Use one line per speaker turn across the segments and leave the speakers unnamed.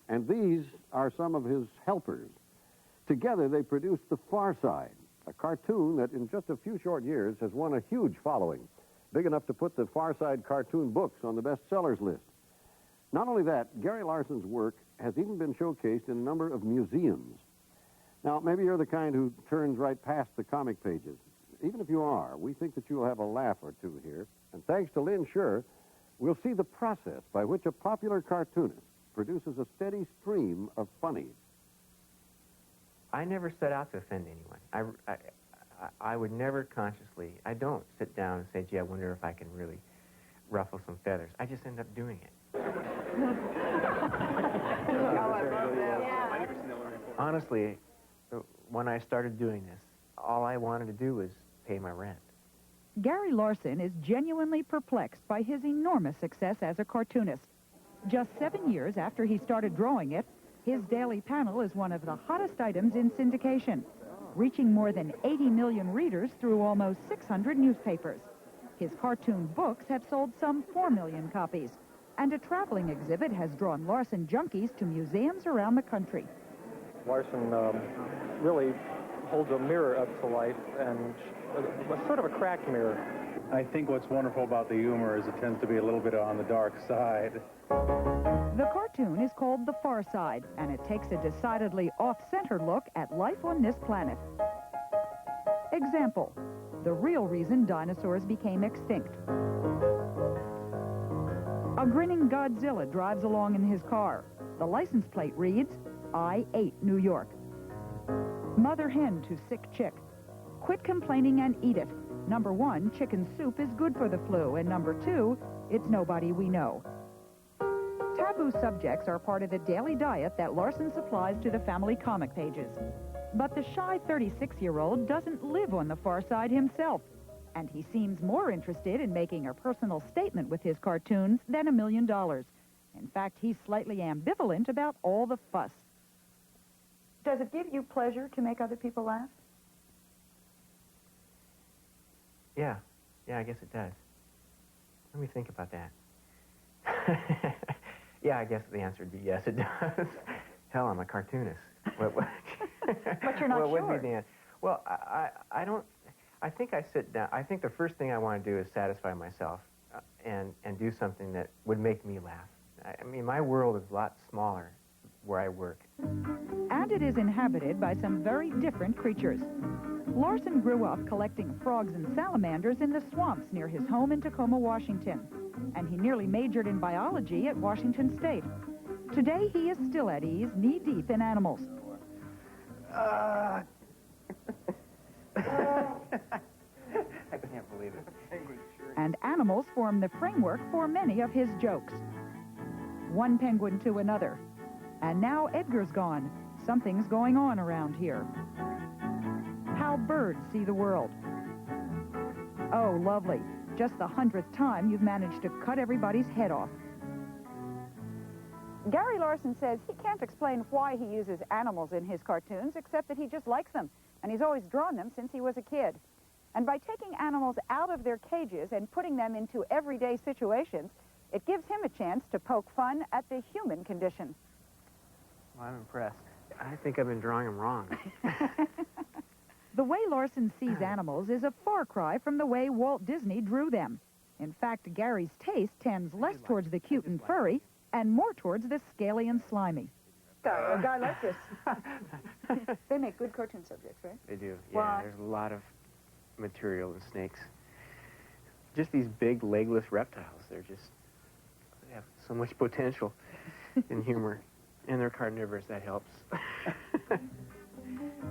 And these are some of his helpers. Together, they produced The Far Side, a cartoon that in just a few short years has won a huge following, big enough to put the Far Side cartoon books on the bestsellers list. Not only that, Gary Larson's work has even been showcased in a number of museums. Now, maybe you're the kind who turns right past the comic pages. Even if you are, we think that you'll have a laugh or two here. And thanks to Lynn Scher, we'll see the process by which a popular cartoonist produces a steady stream of funnies.
I never set out to offend anyone. I would never consciously, I don't sit down and say, gee, I wonder if I can really ruffle some feathers. I just end up doing it. Honestly, when I started doing this, all I wanted to do was pay my rent.
Gary Larson is genuinely perplexed by his enormous success as a cartoonist. Just 7 years after he started drawing it, his daily panel is one of the hottest items in syndication, reaching more than 80 million readers through almost 600 newspapers. His cartoon books have sold some 4 million copies, and a traveling exhibit has drawn Larson junkies to museums around the country.
Larson really holds a mirror up to life, and a sort of a cracked mirror.
I think what's wonderful about the humor is it tends to be a little bit on the dark side.
The cartoon is called The Far Side, and it takes a decidedly off-center look at life on this planet. Example, the real reason dinosaurs became extinct. A grinning Godzilla drives along in his car. The license plate reads, I-8 New York. Mother hen to sick chick. Quit complaining and eat it. Number 1, chicken soup is good for the flu, and number 2, it's nobody we know. Taboo subjects are part of the daily diet that Larson supplies to the family comic pages. But the shy 36-year-old doesn't live on the Far Side himself, and he seems more interested in making a personal statement with his cartoons than $1 million. In fact, he's slightly ambivalent about all the fuss. Does it give you pleasure to make other people laugh?
Yeah, I guess it does. Let me think about that. Yeah, I guess the answer would be yes, it does. Hell, I'm a cartoonist.
But you're not
what
sure.
would be the answer? Well, I don't, I think I sit down, I think the first thing I want to do is satisfy myself and do something that would make me laugh. I mean, my world is a lot smaller where I work.
And it is inhabited by some very different creatures. Larson grew up collecting frogs and salamanders in the swamps near his home in Tacoma, Washington. And he nearly majored in biology at Washington State. Today, he is still at ease, knee-deep in animals.
I can't believe it.
And animals form the framework for many of his jokes. One penguin to another. And now Edgar's gone. Something's going on around here. How birds see the world. Oh, lovely. Just the 100th time you've managed to cut everybody's head off. Gary Larson says he can't explain why he uses animals in his cartoons, except that he just likes them, and he's always drawn them since he was a kid. And by taking animals out of their cages and putting them into everyday situations, it gives him a chance to poke fun at the human condition.
Well, I'm impressed. I think I've been drawing them wrong.
The way Larson sees animals is a far cry from the way Walt Disney drew them. In fact, Gary's taste tends less towards the cute and furry and more towards the scaly and slimy. A guy like this. They make good cartoon subjects, right?
They do, yeah.
Why?
There's a lot of material in snakes. Just these big, legless reptiles. They have so much potential in humor. And they're carnivorous, that helps.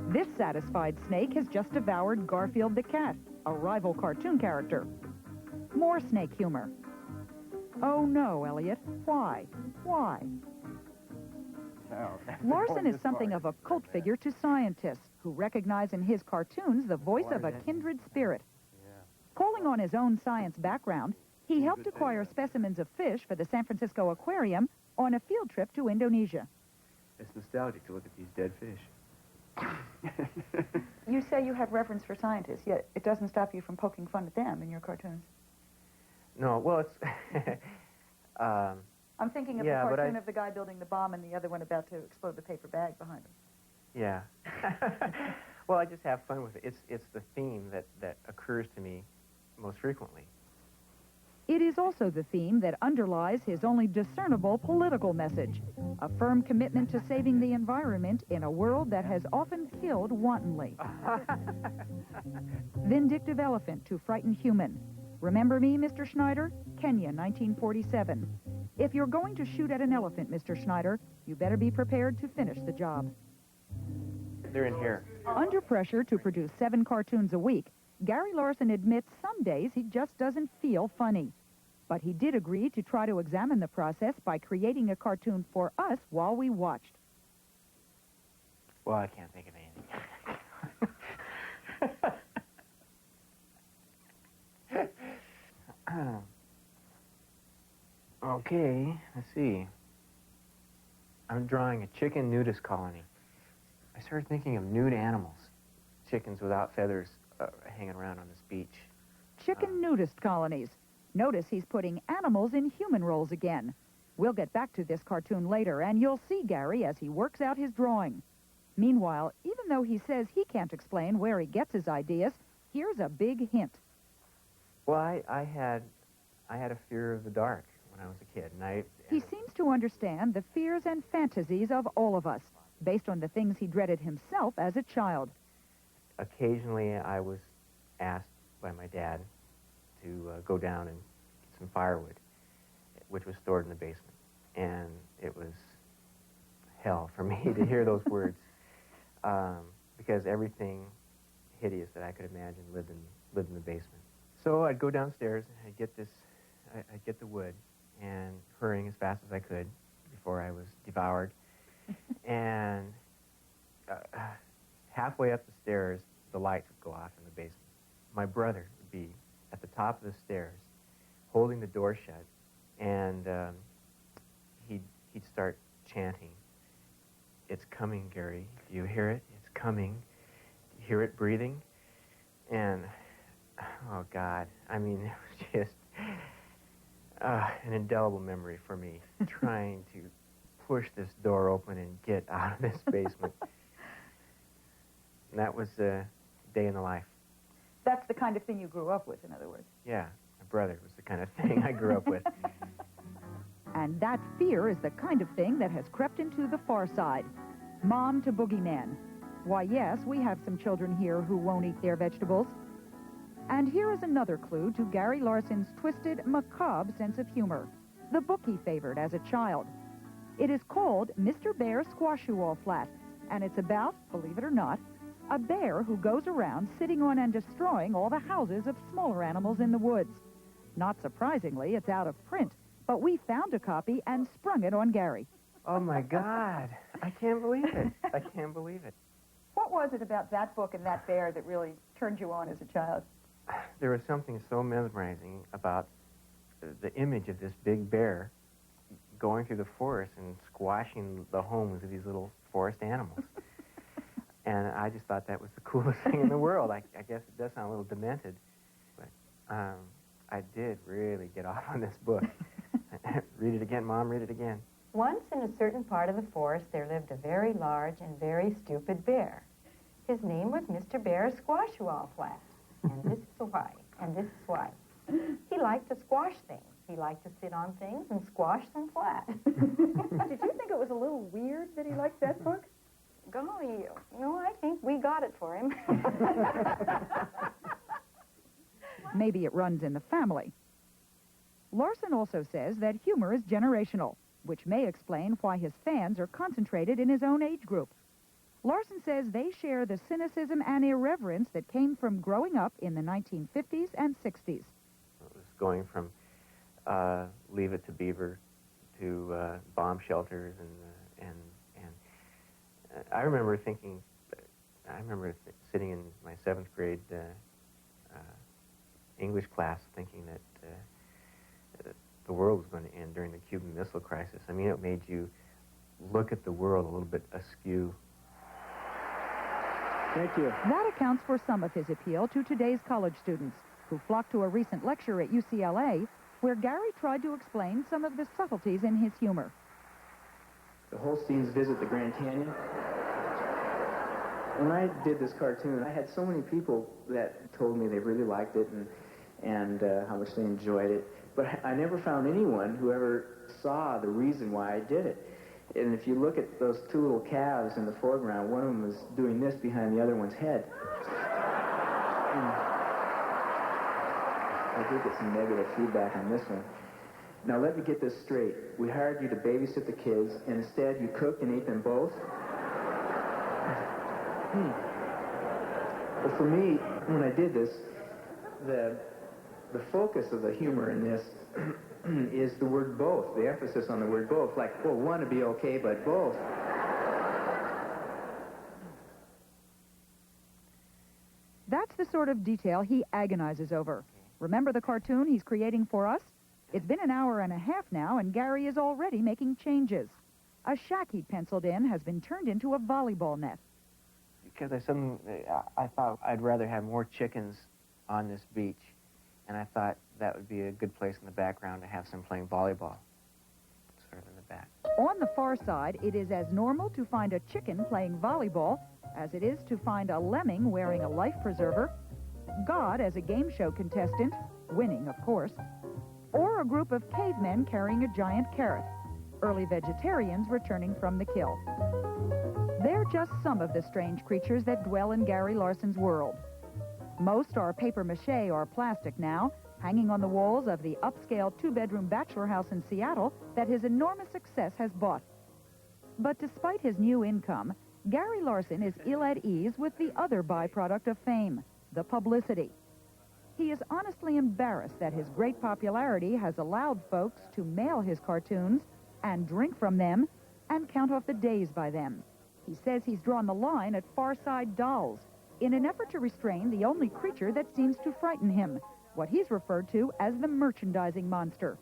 This satisfied snake has just devoured Garfield the cat, a rival cartoon character. More snake humor. Oh no, Elliot. Why? Why? Larson is something of a cult figure to scientists who recognize in his cartoons the voice of a kindred spirit. Calling on his own science background, he helped acquire specimens of fish for the San Francisco Aquarium on a field trip to Indonesia.
It's nostalgic to look at these dead fish.
You say you have reverence for scientists, yet it doesn't stop you from poking fun at them in your cartoons.
No, well, it's...
I'm thinking of
Yeah,
the
but
cartoon of the guy building the bomb and the other one about to explode the paper bag behind him.
Yeah. Well, I just have fun with it. It's the theme that occurs to me most frequently.
It is also the theme that underlies his only discernible political message, a firm commitment to saving the environment in a world that has often killed wantonly. Vindictive elephant to frightened human. Remember me, Mr. Schneider? Kenya, 1947. If you're going to shoot at an elephant, Mr. Schneider, you better be prepared to finish the job.
They're in here.
Under pressure to produce 7 cartoons a week, Gary Larson admits some days he just doesn't feel funny. But he did agree to try to examine the process by creating a cartoon for us while we watched.
Well, I can't think of anything. Okay, let's see. I'm drawing a chicken nudist colony. I started thinking of nude animals. Chickens without feathers hanging around on this beach.
Chicken nudist colonies. Notice he's putting animals in human roles again. We'll get back to this cartoon later, and you'll see Gary as he works out his drawing. Meanwhile, even though he says he can't explain where he gets his ideas, here's a big hint.
Well, I had a fear of the dark when I was a kid, and
He seems to understand the fears and fantasies of all of us, based on the things he dreaded himself as a child.
occasionally I was asked by my dad to go down and get some firewood, which was stored in the basement. And it was hell for me to hear those words, because everything hideous that I could imagine lived in the basement. So I'd go downstairs and I'd get the wood, and hurrying as fast as I could before I was devoured. And halfway up the stairs, the lights would go off in the basement. My brother would be at the top of the stairs, holding the door shut, and he'd start chanting, "It's coming, Gary. Do you hear it? It's coming. Do you hear it breathing?" And, oh, God, I mean, it was just an indelible memory for me, trying to push this door open and get out of this basement. And that was a day in the life.
That's the kind of thing you grew up with, in other words.
Yeah, my brother was the kind of thing I grew up with.
And that fear is the kind of thing that has crept into the far side. Mom to boogeyman. Why, yes, we have some children here who won't eat their vegetables. And here is another clue to Gary Larson's twisted, macabre sense of humor. The book he favored as a child. It is called Mr. Bear Squash-You-All Flat, and it's about, believe it or not, a bear who goes around sitting on and destroying all the houses of smaller animals in the woods. Not surprisingly, it's out of print, but we found a copy and sprung it on Gary.
Oh, my God. I can't believe it. I can't believe it.
What was it about that book and that bear that really turned you on as a child?
There was something so mesmerizing about the image of this big bear going through the forest and squashing the homes of these little forest animals. And I just thought that was the coolest thing in the world. I guess it does sound a little demented, but I did really get off on this book. Read it again, Mom, read it again.
Once in a certain part of the forest, there lived a very large and very stupid bear. His name was Mr. Bear Squash-You-All Flat. And this is why, and this is why. He liked to squash things. He liked to sit on things and squash them flat.
Did you think it was a little weird that he liked that book?
Golly, no, I think we got it for him.
Maybe it runs in the family. Larson also says that humor is generational, which may explain why his fans are concentrated in his own age group. Larson says they share the cynicism and irreverence that came from growing up in the 1950s and 60s.
It was going from Leave It to Beaver to bomb shelters, and I remember thinking, sitting in my 7th grade English class thinking that the world was going to end during the Cuban Missile Crisis. I mean, it made you look at the world a little bit askew.
Thank you.
That accounts for some of his appeal to today's college students, who flock to a recent lecture at UCLA where Gary tried to explain some of the subtleties in his humor.
The Holsteins visit the Grand Canyon. When I did this cartoon, I had so many people that told me they really liked it and how much they enjoyed it. But I never found anyone who ever saw the reason why I did it. And if you look at those two little calves in the foreground, one of them was doing this behind the other one's head. I did get some negative feedback on this one. Now let me get this straight. We hired you to babysit the kids, and instead you cooked and ate them both? Well, for me, when I did this, the focus of the humor in this is the word both, the emphasis on the word both. Like, well, one would be okay, but both.
That's the sort of detail he agonizes over. Remember the cartoon he's creating for us? It's been an hour and a half now, and Gary is already making changes. A shack he'd penciled in has been turned into a volleyball net.
Because I thought I'd rather have more chickens on this beach, and I thought that would be a good place in the background to have some playing volleyball, sort of in the back.
On the far side, it is as normal to find a chicken playing volleyball as it is to find a lemming wearing a life preserver, God as a game show contestant, winning, of course, or a group of cavemen carrying a giant carrot, early vegetarians returning from the kill. They're just some of the strange creatures that dwell in Gary Larson's world. Most are papier-mâché or plastic now, hanging on the walls of the upscale two-bedroom bachelor house in Seattle that his enormous success has bought. But despite his new income, Gary Larson is ill at ease with the other byproduct of fame, the publicity. He is honestly embarrassed that his great popularity has allowed folks to mail his cartoons and drink from them and count off the days by them. He says he's drawn the line at Far-Side dolls in an effort to restrain the only creature that seems to frighten him, what he's referred to as the merchandising monster.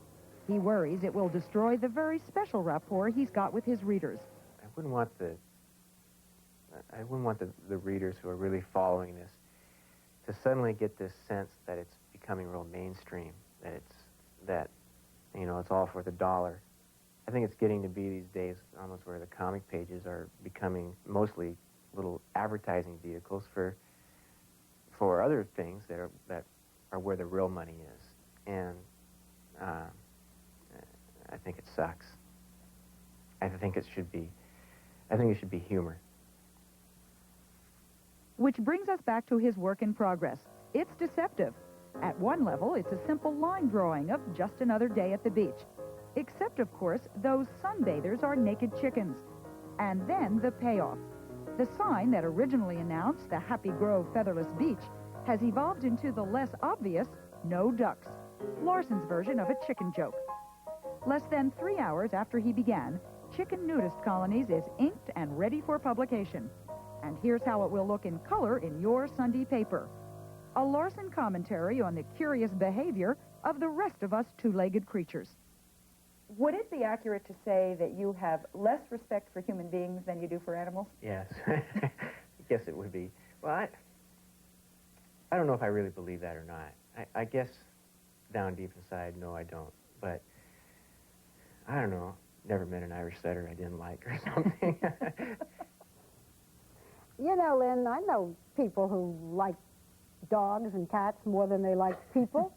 He worries it will destroy the very special rapport he's got with his readers.
I wouldn't want the readers who are really following this to suddenly get this sense that it's becoming real mainstream, that it's all for the dollar. I think it's getting to be these days almost where the comic pages are becoming mostly little advertising vehicles for other things that are where the real money is, and I think it sucks. I think it should be humor.
Which brings us back to his work in progress. It's deceptive. At one level, it's a simple line drawing of just another day at the beach. Except, of course, those sunbathers are naked chickens. And then the payoff. The sign that originally announced the Happy Grove Featherless Beach has evolved into the less obvious No Ducks, Larson's version of a chicken joke. Less than 3 hours after he began, Chicken Nudist Colonies is inked and ready for publication. And here's how it will look in color in your Sunday paper. A Larson commentary on the curious behavior of the rest of us two-legged creatures. Would it be accurate to say that you have less respect for human beings than you do for animals?
Yes. Yes, it would be. Well, I don't know if I really believe that or not. I guess down deep inside, no, I don't. But I don't know. Never met an Irish setter I didn't like or something.
You know, Lynn, I know people who like dogs and cats more than they like people.